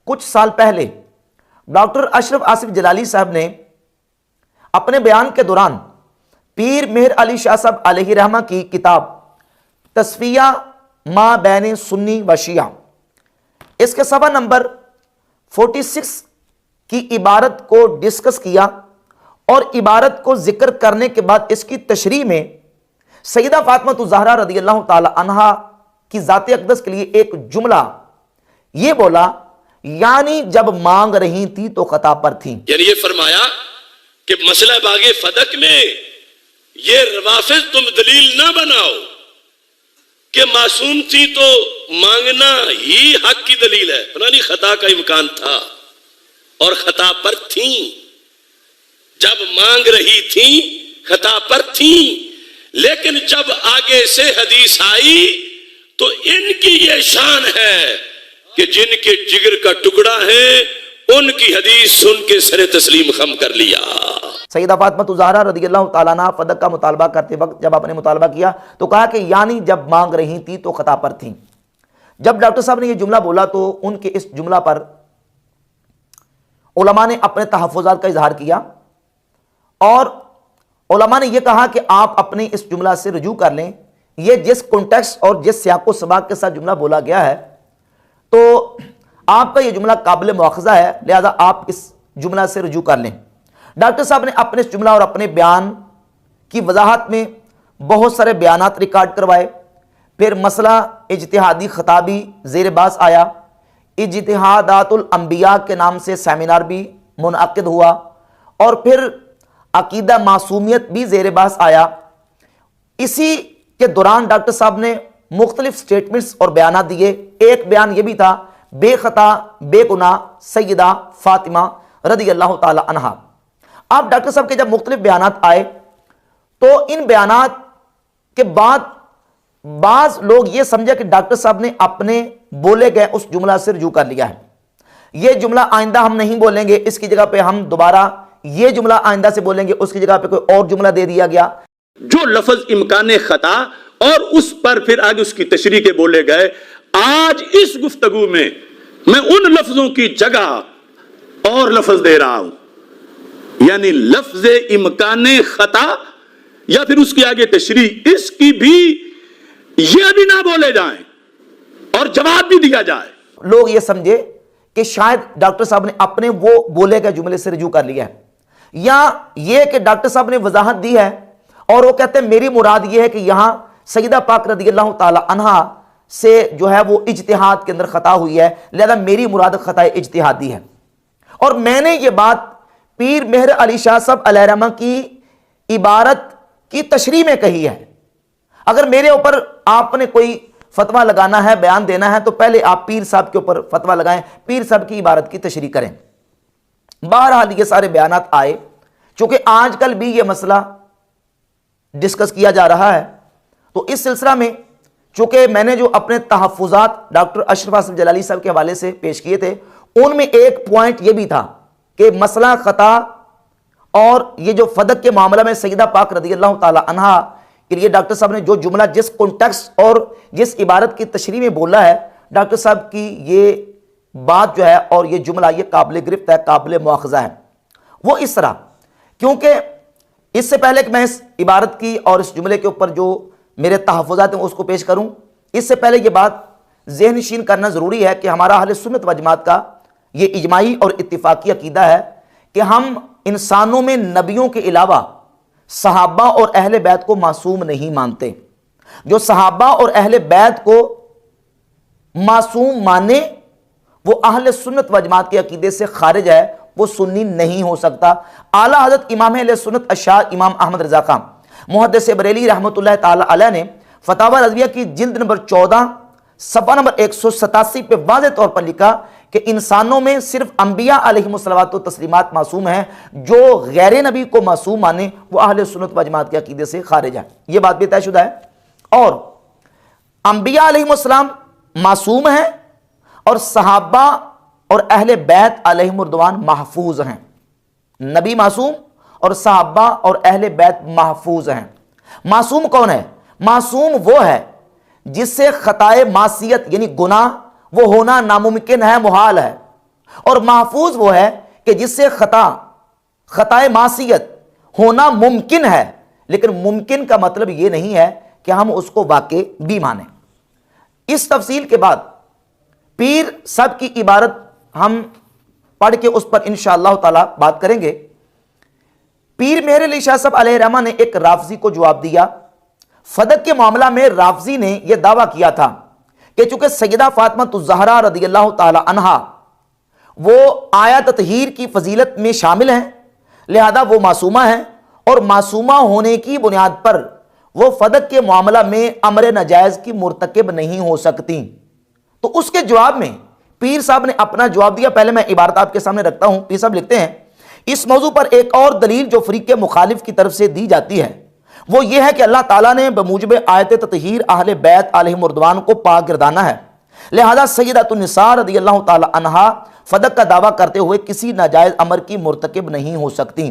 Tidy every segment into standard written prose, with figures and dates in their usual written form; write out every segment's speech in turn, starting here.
کچھ سال پہلے ڈاکٹر اشرف آصف جلالی صاحب نے اپنے بیان کے دوران پیر مہر علی شاہ صاحب علیہ رحمہ کی کتاب تصفیہ ما بین سنی و شیعہ، اس کے صفحہ نمبر 46 کی عبارت کو ڈسکس کیا، اور عبارت کو ذکر کرنے کے بعد اس کی تشریح میں سیدہ فاطمہ الزہرا رضی اللہ تعالی عنہا کی ذات اقدس کے لیے ایک جملہ یہ بولا، یعنی جب مانگ رہی تھی تو خطا پر تھیں۔ یعنی یہ فرمایا کہ مسئلہ باغ فدق میں یہ روافض تم دلیل نہ بناؤ کہ معصوم تھی تو مانگنا ہی حق کی دلیل ہے، نہیں خطا کا امکان تھا اور خطا پر تھیں، جب مانگ رہی تھیں خطا پر تھیں، لیکن جب آگے سے حدیث آئی تو ان کی یہ شان ہے کہ جن کے جگر کا ٹکڑا ہے ان کی حدیث سن کے سر تسلیم خم کر لیا۔ سیدہ فاطمہ الزہرا رضی اللہ تعالیٰ عنہ فدق کا مطالبہ کرتے وقت جب آپ نے مطالبہ کیا تو کہا کہ یعنی جب مانگ رہی تھی تو خطا پر تھیں۔ جب ڈاکٹر صاحب نے یہ جملہ بولا تو ان کے اس جملہ پر علماء نے اپنے تحفظات کا اظہار کیا، اور علماء نے یہ کہا کہ آپ اپنے اس جملہ سے رجوع کر لیں، یہ جس کنٹیکسٹ اور جس سیاق و سباق کے ساتھ جملہ بولا گیا ہے تو آپ کا یہ جملہ قابل مواخذہ ہے، لہذا آپ اس جملہ سے رجوع کر لیں۔ ڈاکٹر صاحب نے اپنے اس جملہ اور اپنے بیان کی وضاحت میں بہت سارے بیانات ریکارڈ کروائے، پھر مسئلہ اجتہادی خطا بھی زیر بحث آیا، اجتہادات الانبیاء کے نام سے سیمینار بھی منعقد ہوا، اور پھر عقیدہ معصومیت بھی زیر بحث آیا۔ اسی کے دوران ڈاکٹر صاحب نے مختلف سٹیٹمنٹس اور بیانات دیے۔ ایک بیان یہ بھی تھا، بے خطا بے گناہ سیدہ فاطمہ رضی اللہ تعالی عنہا۔ اب ڈاکٹر صاحب کے جب مختلف بیانات آئے تو ان بیانات کے بعد بعض لوگ یہ سمجھے کہ ڈاکٹر صاحب نے اپنے بولے گئے اس جملہ سے رجوع کر لیا ہے، یہ جملہ آئندہ ہم نہیں بولیں گے، اس کی جگہ پہ ہم دوبارہ یہ جملہ آئندہ سے بولیں گے، اس کی جگہ پہ کوئی اور جملہ دے دیا گیا۔ جو لفظ امکان خطا اور اس پر پھر آگے اس کی تشریح کے بولے گئے، آج اس گفتگو میں میں ان لفظوں کی جگہ اور لفظ دے رہا ہوں، یعنی لفظ امکان خطا یا پھر اس کی آگے تشریح، اس کی بھی یہ بھی نہ بولے جائیں اور جواب بھی دیا جائے۔ لوگ یہ سمجھے کہ شاید ڈاکٹر صاحب نے اپنے وہ بولے گئے جملے سے رجوع کر لیا ہے، یا یہ کہ ڈاکٹر صاحب نے وضاحت دی ہے اور وہ کہتے ہیں میری مراد یہ ہے کہ یہاں سیدہ پاک رضی اللہ تعالی عنہا سے جو ہے وہ اجتہاد کے اندر خطا ہوئی ہے، لہذا میری مراد خطا اجتہادی ہے۔ اور میں نے یہ بات پیر مہر علی شاہ صاحب علیہ رحمہ کی عبارت کی تشریح میں کہی ہے۔ اگر میرے اوپر آپ نے کوئی فتویٰ لگانا ہے، بیان دینا ہے، تو پہلے آپ پیر صاحب کے اوپر فتویٰ لگائیں، پیر صاحب کی عبارت کی تشریح کریں۔ بہرحال یہ سارے بیانات آئے، چونکہ آج کل بھی یہ مسئلہ ڈسکس کیا جا رہا ہے، تو اس سلسلہ میں چونکہ میں نے جو اپنے تحفظات ڈاکٹر اشرف آصف جلالی صاحب کے حوالے سے پیش کیے تھے، ان میں ایک پوائنٹ یہ بھی تھا کہ مسئلہ خطا اور یہ جو فدق کے معاملہ میں سیدہ پاک رضی اللہ تعالی عنہا کے لیے ڈاکٹر صاحب نے جو جملہ جس کانٹیکسٹ اور جس عبارت کی تشریح میں بولا ہے، ڈاکٹر صاحب کی یہ بات جو ہے اور یہ جملہ یہ قابل گرفت ہے، قابل مواخذہ ہے۔ وہ اس طرح، کیونکہ اس سے پہلے کہ میں اس عبارت کی اور اس جملے کے اوپر جو میرے تحفظات ہیں اس کو پیش کروں، اس سے پہلے یہ بات ذہن نشین کرنا ضروری ہے کہ ہمارا اہل سنت و جماعت کا یہ اجماعی اور اتفاقی عقیدہ ہے کہ ہم انسانوں میں نبیوں کے علاوہ صحابہ اور اہل بیت کو معصوم نہیں مانتے۔ جو صحابہ اور اہل بیت کو معصوم مانے وہ اہل سنت و جماعت کے عقیدے سے خارج ہے، وہ سنی نہیں ہو سکتا۔ اعلیٰ حضرت امام اہل سنت اشاع امام احمد رضا خان محدث بریلی رحمۃ اللہ تعالی علیہ نے فتاوی رضویہ کی جلد نمبر 14 صفحہ نمبر 187 پہ واضح طور پر لکھا کہ انسانوں میں صرف انبیاء علیہم الصلوات و تسلیمات معصوم ہیں، جو غیر نبی کو معصوم مانے وہ اہل سنت و جماعت کے عقیدے سے خارج ہے۔ یہ بات بھی طے شدہ ہے، اور انبیاء علیہم السلام معصوم ہیں اور صحابہ اور اہل بیت علیہم الرضوان محفوظ ہیں۔ نبی معصوم اور صحابہ اور اہل بیت محفوظ ہیں۔ معصوم کون ہے؟ معصوم وہ ہے جس سے خطائے معصیت یعنی گناہ وہ ہونا ناممکن ہے، محال ہے، اور محفوظ وہ ہے کہ جس سے خطائے معصیت ہونا ممکن ہے، لیکن ممکن کا مطلب یہ نہیں ہے کہ ہم اس کو واقع بھی مانیں۔ اس تفصیل کے بعد پیر صاحب کی عبارت ہم پڑھ کے اس پر انشاءاللہ تعالی بات کریں گے۔ پیر مہر علی شاہ صاحب علیہ رحمہ نے ایک رافضی کو جواب دیا۔ فدق کے معاملہ میں رافضی نے یہ دعویٰ کیا تھا کہ چونکہ سیدہ فاطمہ الزہرا رضی اللہ تعالی عنہا وہ آیا تطہیر کی فضیلت میں شامل ہیں، لہذا وہ معصومہ ہیں، اور معصومہ ہونے کی بنیاد پر وہ فدق کے معاملہ میں امر ناجائز کی مرتکب نہیں ہو سکتی۔ تو اس کے جواب میں پیر صاحب نے اپنا جواب دیا۔ پہلے میں عبارت آپ کے سامنے رکھتا ہوں۔ پیر صاحب لکھتے ہیں، اس موضوع پر ایک اور دلیل جو فریق مخالف کی طرف سے دی جاتی ہے وہ یہ ہے کہ اللہ تعالیٰ نے بموجب آیت تطہیر اہل بیت علیہم الرضوان کو پاک گردانا ہے، لہذا سیدۃ النساء رضی اللہ تعالی عنہا فدق کا دعویٰ کرتے ہوئے کسی ناجائز امر کی مرتکب نہیں ہو سکتی۔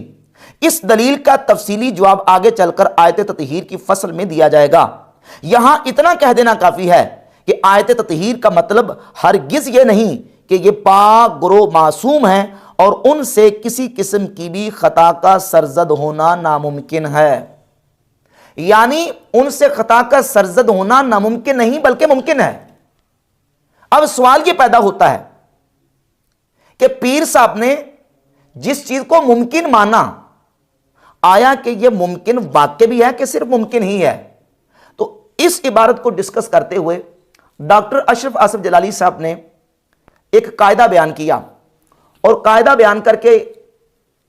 اس دلیل کا تفصیلی جواب آگے چل کر آیت تطہیر کی فصل میں دیا جائے گا۔ یہاں اتنا کہہ دینا کافی ہے کہ آیت تطہیر کا مطلب ہرگز یہ نہیں کہ یہ پاک گروہ معصوم ہیں اور ان سے کسی قسم کی بھی خطا کا سرزد ہونا ناممکن ہے، یعنی ان سے خطا کا سرزد ہونا ناممکن نہیں بلکہ ممکن ہے۔ اب سوال یہ پیدا ہوتا ہے کہ پیر صاحب نے جس چیز کو ممکن مانا، آیا کہ یہ ممکن واقع بھی ہے کہ صرف ممکن ہی ہے؟ تو اس عبارت کو ڈسکس کرتے ہوئے ڈاکٹر اشرف آصف جلالی صاحب نے ایک قاعدہ بیان کیا، اور قاعدہ بیان کر کے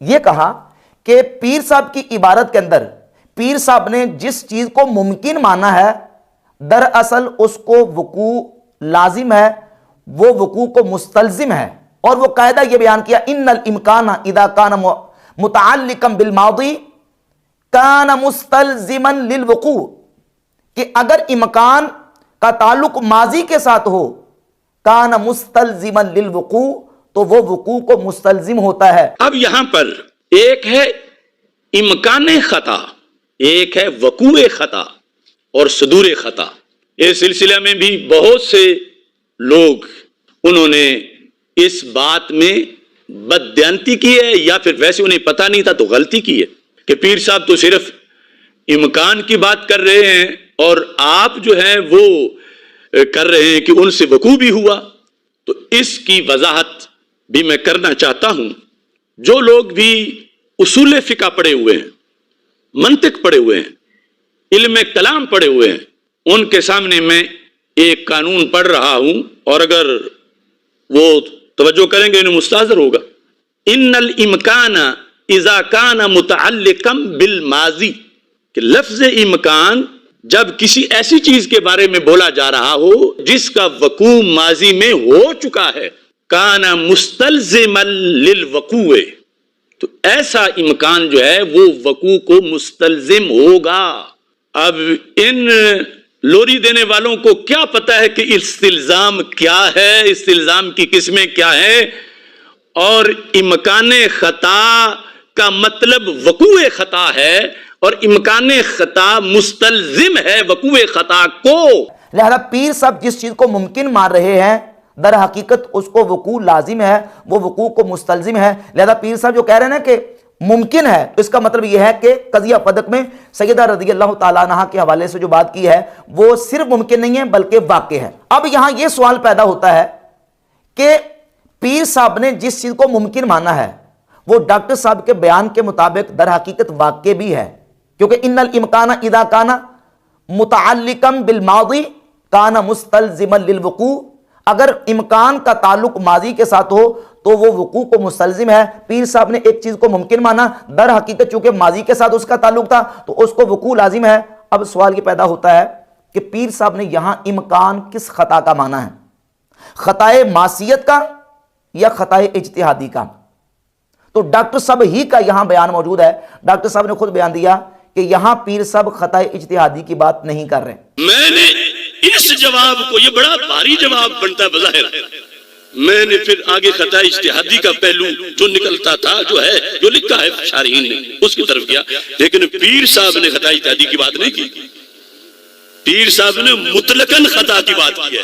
یہ کہا کہ پیر صاحب کی عبارت کے اندر پیر صاحب نے جس چیز کو ممکن مانا ہے دراصل اس کو وقوع لازم ہے، وہ وقوع کو مستلزم ہے۔ اور وہ قاعدہ یہ بیان کیا، ان الامکان اذا کان متعلقا بالماضی کان مستلزما للوقوع، کہ اگر امکان کا تعلق ماضی کے ساتھ ہو کان مستلزما للوقوع، تو وہ وقوع کو مستلزم ہوتا ہے۔ اب یہاں پر ایک ہے امکان خطا، ایک ہے وقوع خطا اور صدور خطا۔ اس سلسلہ میں بھی بہت سے لوگ انہوں نے اس بات میں بددیانتی کی ہے، یا پھر ویسے انہیں پتہ نہیں تھا تو غلطی کی ہے کہ پیر صاحب تو صرف امکان کی بات کر رہے ہیں اور آپ جو ہیں وہ کر رہے ہیں کہ ان سے وقوع بھی ہوا۔ تو اس کی وضاحت بھی میں کرنا چاہتا ہوں۔ جو لوگ بھی اصول فقہ پڑھے ہوئے ہیں، منطق پڑھے ہوئے ہیں، علم کلام پڑھے ہوئے ہیں، ان کے سامنے میں ایک قانون پڑھ رہا ہوں، اور اگر وہ توجہ کریں گے انہیں مستحضر ہوگا۔ ان الامکان اذا کان متعلقا بالماضی، کہ لفظ امکان جب کسی ایسی چیز کے بارے میں بولا جا رہا ہو جس کا وقوع ماضی میں ہو چکا ہے، کان مستلزما للوقوع، تو ایسا امکان جو ہے وہ وقوع کو مستلزم ہوگا۔ اب ان لوری دینے والوں کو کیا پتا ہے کہ استلزام کیا ہے، استلزام کی قسمیں کیا ہیں، اور امکان خطا کا مطلب وقوع خطا ہے، اور امکان خطا مستلزم ہے وقوع خطا کو۔ لہذا پیر صاحب جس چیز کو ممکن مان رہے ہیں در حقیقت اس کو وقوع لازم ہے، وہ وقوع کو مستلزم ہے۔ لہذا پیر صاحب جو کہہ رہے ہیں نا کہ ممکن ہے، تو اس کا مطلب یہ ہے کہ قضیہ فدق میں سیدہ رضی اللہ تعالیٰ عنہ کے حوالے سے جو بات کی ہے وہ صرف ممکن نہیں ہے بلکہ واقع ہے۔ اب یہاں یہ سوال پیدا ہوتا ہے کہ پیر صاحب نے جس چیز کو ممکن مانا ہے وہ ڈاکٹر صاحب کے بیان کے مطابق در حقیقت واقع بھی ہے، کیونکہ ان الامکان اذا کان متعلقا بالماضی کان مستلزما للوقوع، اگر امکان کا تعلق ماضی کے ساتھ ہو تو وہ وقوع کو مستلزم ہے۔ پیر صاحب نے ایک چیز کو ممکن مانا، در حقیقت چونکہ ماضی کے ساتھ اس کا تعلق تھا تو اس کو وقوع لازم ہے۔ اب سوال یہ پیدا ہوتا ہے کہ پیر صاحب نے یہاں امکان کس خطا کا مانا ہے، خطائے معصیت کا یا خطائے اجتہادی کا؟ تو ڈاکٹر صاحب ہی کا یہاں بیان موجود ہے۔ ڈاکٹر صاحب نے خود بیان دیا کہ یہاں پیر صاحب خطائے اجتہادی کی بات نہیں کر رہے۔ میں نے اس جواب کو، یہ بڑا بھاری جواب بنتا ہے بظاہر، میں نے پھر آگے خطا اجتہادی کا پہلو جو نکلتا تھا جو لکھا ہے شارحین نے اس کی طرف کیا، لیکن پیر صاحب نے خطا اجتہادی کی بات نہیں کی، پیر صاحب نے مطلقاً خطا کی بات کی ہے۔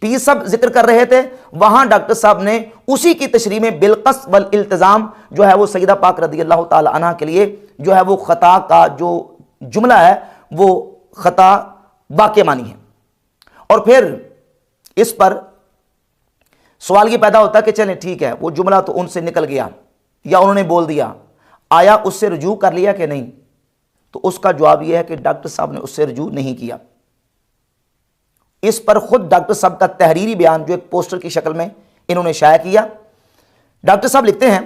پیر صاحب ذکر کر رہے تھے، وہاں ڈاکٹر صاحب نے اسی کی تشریح میں بالقصد والالتزام جو ہے وہ سیدہ پاک رضی اللہ تعالی عنہ کے لیے جو ہے وہ خطا کا جو جملہ ہے وہ خطا واقع مانی ہے۔ اور پھر اس پر سوال یہ پیدا ہوتا ہے کہ چلیں ٹھیک ہے، وہ جملہ تو ان سے نکل گیا یا انہوں نے بول دیا، آیا اس سے رجوع کر لیا کہ نہیں؟ تو اس کا جواب یہ ہے کہ ڈاکٹر صاحب نے اس سے رجوع نہیں کیا۔ اس پر خود ڈاکٹر صاحب کا تحریری بیان جو ایک پوسٹر کی شکل میں انہوں نے شائع کیا۔ ڈاکٹر صاحب لکھتے ہیں،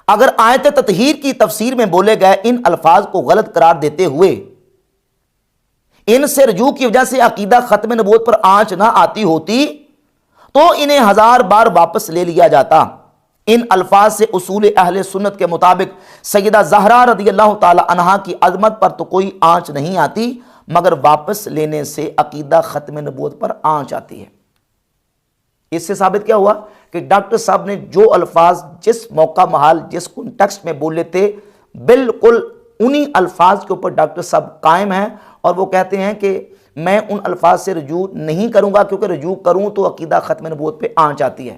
اگر آیت تطہیر کی تفسیر میں بولے گئے ان الفاظ کو غلط قرار دیتے ہوئے ان سے رجوع کی وجہ سے عقیدہ ختم نبوت پر آنچ نہ آتی ہوتی تو انہیں 1000 بار واپس لے لیا جاتا۔ ان الفاظ سے اصول اہل سنت کے مطابق سیدہ زہرا رضی اللہ تعالی عنہا کی عظمت پر تو کوئی آنچ نہیں آتی، مگر واپس لینے سے عقیدہ ختم نبوت پر آنچ آتی ہے۔ اس سے ثابت کیا ہوا کہ ڈاکٹر صاحب نے جو الفاظ جس موقع محال جس کنٹیکسٹ میں بولے تھے، بالکل انہی الفاظ کے اوپر ڈاکٹر صاحب قائم ہیں، اور وہ کہتے ہیں کہ میں ان الفاظ سے رجوع نہیں کروں گا، کیونکہ رجوع کروں تو عقیدہ ختم نبوت پہ آنچ آتی ہے۔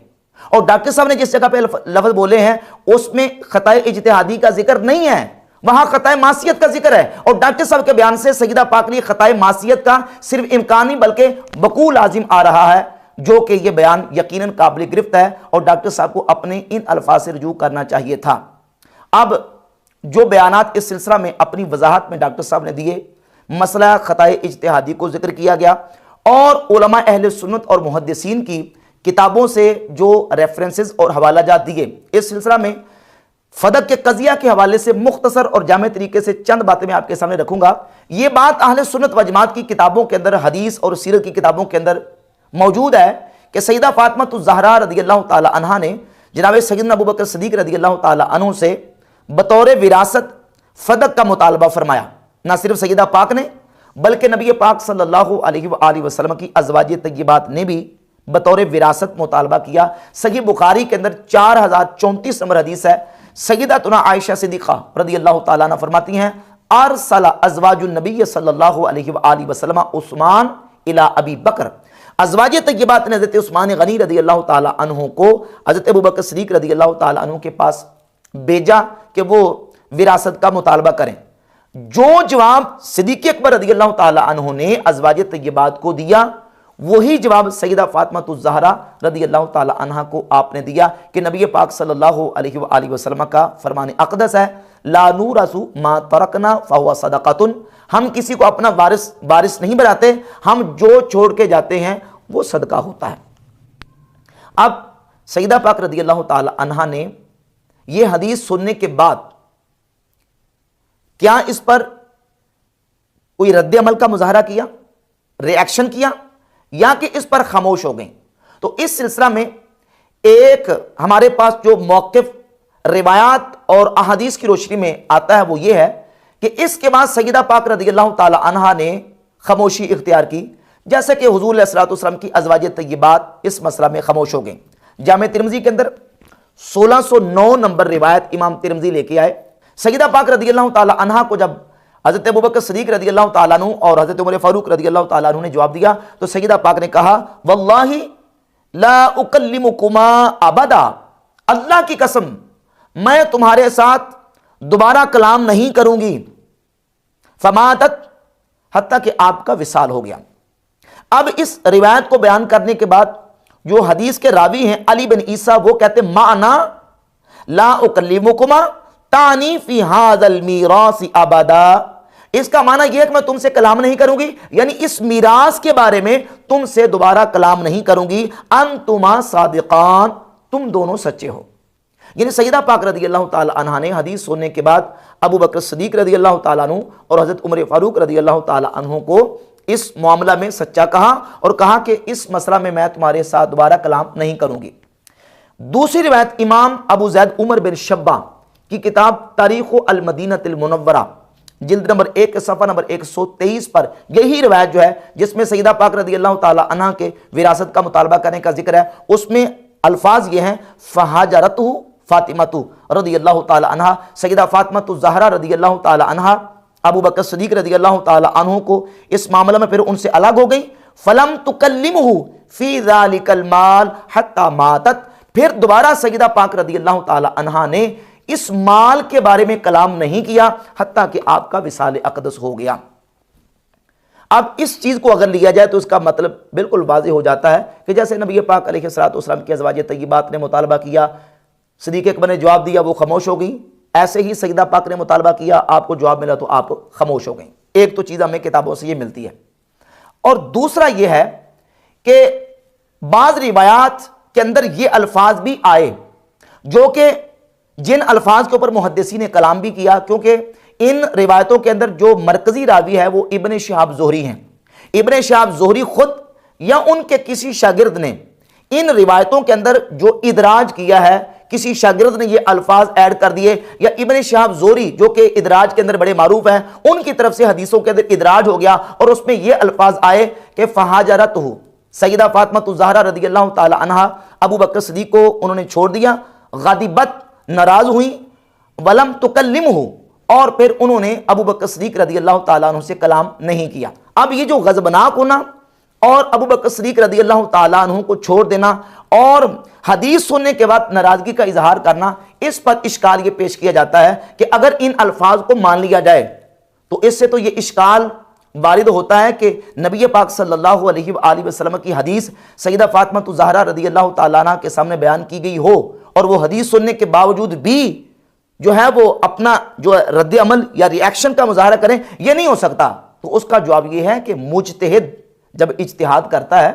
اور ڈاکٹر صاحب نے جس جگہ پہ لفظ بولے ہیں اس میں خطا اجتہادی کا ذکر نہیں ہے، وہاں خطا معصیت کا ذکر ہے، اور ڈاکٹر صاحب کے بیان سے سیدہ پاک نے خطا معصیت کا صرف امکان نہیں بلکہ وقوع لازم آ رہا ہے، جو کہ یہ بیان یقیناً قابل گرفت ہے، اور ڈاکٹر صاحب کو اپنے ان الفاظ سے رجوع کرنا چاہیے تھا۔ اب جو بیانات اس سلسلہ میں اپنی وضاحت میں ڈاکٹر صاحب نے دیے، مسئلہ خطا اجتہادی کو ذکر کیا گیا، اور علماء اہل سنت اور محدثین کی کتابوں سے جو ریفرنسز اور حوالہ جات دیے، اس سلسلہ میں فدق کے قضیہ کے حوالے سے مختصر اور جامع طریقے سے چند باتیں میں آپ کے سامنے رکھوں گا۔ یہ بات اہل سنت و جماعت کی کتابوں کے اندر، حدیث اور سیرت کی کتابوں کے اندر موجود ہے کہ سیدہ فاطمہ الزہرا رضی اللہ تعالی عنہا نے جناب سیدنا ابوبکر صدیق رضی اللہ تعالی عنہ سے بطور وراثت فدق کا مطالبہ فرمایا۔ نہ صرف سیدہ پاک نے بلکہ نبی پاک صلی اللہ علیہ وآلہ وسلم کی ازواج طیبات نے بھی بطور وراثت مطالبہ کیا۔ صحیح بخاری کے اندر 4034 نمبر حدیث ہے۔ سیدتنا عائشہ صدیقہ رضی اللہ تعالیٰ عنہ فرماتی ہیں، ارسل ازواج النبی صلی اللہ علیہ وآلہ وسلم عثمان الی ابی بکر، ازواج طیبات نے حضرت عثمان غنی رضی اللہ تعالیٰ عنہ کو حضرت ابوبکر صدیق رضی اللہ تعالیٰ عنہ کے پاس بھیجا کہ وہ وراثت کا مطالبہ کریں۔ جو جواب صدیق اکبر رضی اللہ تعالیٰ عنہ نے ازواج طیبات کو دیا، وہی جواب سیدہ فاطمہ الزہرا رضی اللہ تعالیٰ عنہ کو آپ نے دیا کہ نبی پاک صلی اللہ علیہ وآلہ وسلم کا فرمان اقدس ہے، لا نورث ما ترکنا فہو صدقۃ، ہم کسی کو اپنا وارث نہیں بناتے، ہم جو چھوڑ کے جاتے ہیں وہ صدقہ ہوتا ہے۔ اب سیدہ پاک رضی اللہ تعالیٰ عنہ نے یہ حدیث سننے کے بعد کیا اس پر کوئی رد عمل کا مظاہرہ کیا، ریاکشن کیا، یا کہ اس پر خاموش ہو گئیں؟ تو اس سلسلہ میں ایک ہمارے پاس جو موقف روایات اور احادیث کی روشنی میں آتا ہے وہ یہ ہے کہ اس کے بعد سیدہ پاک رضی اللہ تعالی عنہا نے خاموشی اختیار کی، جیسے کہ حضور علیہ الصلوۃ والسلام کی ازواج طیبات اس مسئلہ میں خاموش ہو گئیں۔ جامع ترمذی کے اندر 1609 نمبر روایت امام ترمذی لے کے آئے، سیدہ پاک رضی اللہ تعالی عنہا کو جب حضرت ابوبکر صدیق رضی اللہ تعالیٰ عنہ اور حضرت عمر فاروق رضی اللہ تعالیٰ عنہ نے جواب دیا تو سیدہ پاک نے کہا، واللہ لا اکلمکما ابدا، اللہ کی قسم میں تمہارے ساتھ دوبارہ کلام نہیں کروں گی، فماتت، حتیٰ کہ آپ کا وصال ہو گیا۔ اب اس روایت کو بیان کرنے کے بعد جو حدیث کے راوی ہیں علی بن عیسیٰ، وہ کہتے معنی لا اکلمکما تانی فی ھذا المیراث ابدا، اس کا معنی یہ ہے کہ میں تم سے کلام نہیں کروں گی، یعنی اس میراث کے بارے میں تم سے دوبارہ کلام نہیں کروں گی، انتما صادقان، تم دونوں سچے ہو۔ یعنی سیدہ پاک رضی اللہ تعالی عنہ نے حدیث سننے کے بعد ابو بکر صدیق رضی اللہ تعالیٰ عنہ اور حضرت عمر فاروق رضی اللہ تعالی عنہ کو اس معاملہ میں سچا کہا اور کہا کہ اس مسئلہ میں میں تمہارے ساتھ دوبارہ کلام نہیں کروں گی۔ دوسری روایت امام ابو زید عمر بن شبہ کی کتاب تاریخ المدینہ المنورہ جلد نمبر 1 صفحہ نمبر 123 پر یہی روایت جو ہے جس میں سیدہ پاک رضی اللہ تعالی عنہ کے وراثت کا مطالبہ کرنے کا ذکر ہے، اس میں الفاظ یہ ہیں، فہاجرتہ فاطمہ رضی اللہ تعالی عنہ، سیدہ فاطمہ الزہرا رضی اللہ تعالی عنہ ابو بکر صدیق رضی اللہ تعالی عنہ کو اس معاملہ میں پھر ان سے الگ ہو گئی، فلم تکلمہ فی ذالک المال حتی ماتت، پھر دوبارہ سیدہ پاک رضی اللہ تعالی عنہا نے اس مال کے بارے میں کلام نہیں کیا حتیٰ کہ آپ کا وصال اقدس ہو گیا۔ اب اس چیز کو اگر لیا جائے تو اس کا مطلب بالکل واضح ہو جاتا ہے کہ جیسے نبی پاک علیہ الصلوۃ والسلام کی ازواج طیبات نے مطالبہ کیا، صدیق اکبر نے جواب دیا، وہ خاموش ہو گئی، ایسے ہی سیدہ پاک نے مطالبہ کیا، آپ کو جواب ملا تو آپ خاموش ہو گئیں۔ ایک تو چیز ہمیں کتابوں سے یہ ملتی ہے، اور دوسرا یہ ہے کہ بعض روایات کے اندر یہ الفاظ بھی آئے جو کہ جن الفاظ کے اوپر محدثین نے کلام بھی کیا، کیونکہ ان روایتوں کے اندر جو مرکزی راوی ہے وہ ابن شہاب زہری ہیں۔ ابن شہاب زہری خود یا ان کے کسی شاگرد نے ان روایتوں کے اندر جو ادراج کیا ہے، کسی شاگرد نے یہ الفاظ ایڈ کر دیے، یا ابن شہاب زہری جو کہ ادراج کے اندر بڑے معروف ہیں، ان کی طرف سے حدیثوں کے اندر ادراج ہو گیا اور اس میں یہ الفاظ آئے کہ فہاجرتہ، سیدہ فاطمہ الزہرا رضی اللہ تعالی عنہا ابو بکر صدیق کو انہوں نے چھوڑ دیا، غضبت، ناراض ہوئی، ولم تکلمہ، اور پھر انہوں نے ابو بکر صدیق رضی اللہ تعالیٰ عنہ سے کلام نہیں کیا۔ اب یہ جو غضبناک ہونا اور ابو بکر صدیق رضی اللہ تعالیٰ عنہ کو چھوڑ دینا اور حدیث سننے کے بعد ناراضگی کا اظہار کرنا، اس پر اشکال یہ پیش کیا جاتا ہے کہ اگر ان الفاظ کو مان لیا جائے تو اس سے تو یہ اشکال وارد ہوتا ہے کہ نبی پاک صلی اللہ علیہ وآلہ وسلم کی حدیث سیدہ فاطمہ الزہرا رضی اللہ تعالیٰ عنہ کے سامنے بیان کی گئی ہو اور وہ حدیث سننے کے باوجود بھی جو ہے وہ اپنا جو رد عمل یا ری ایکشن کا مظاہرہ کریں، یہ نہیں ہو سکتا۔ تو اس کا جواب یہ ہے کہ مجتہد جب اجتہاد کرتا ہے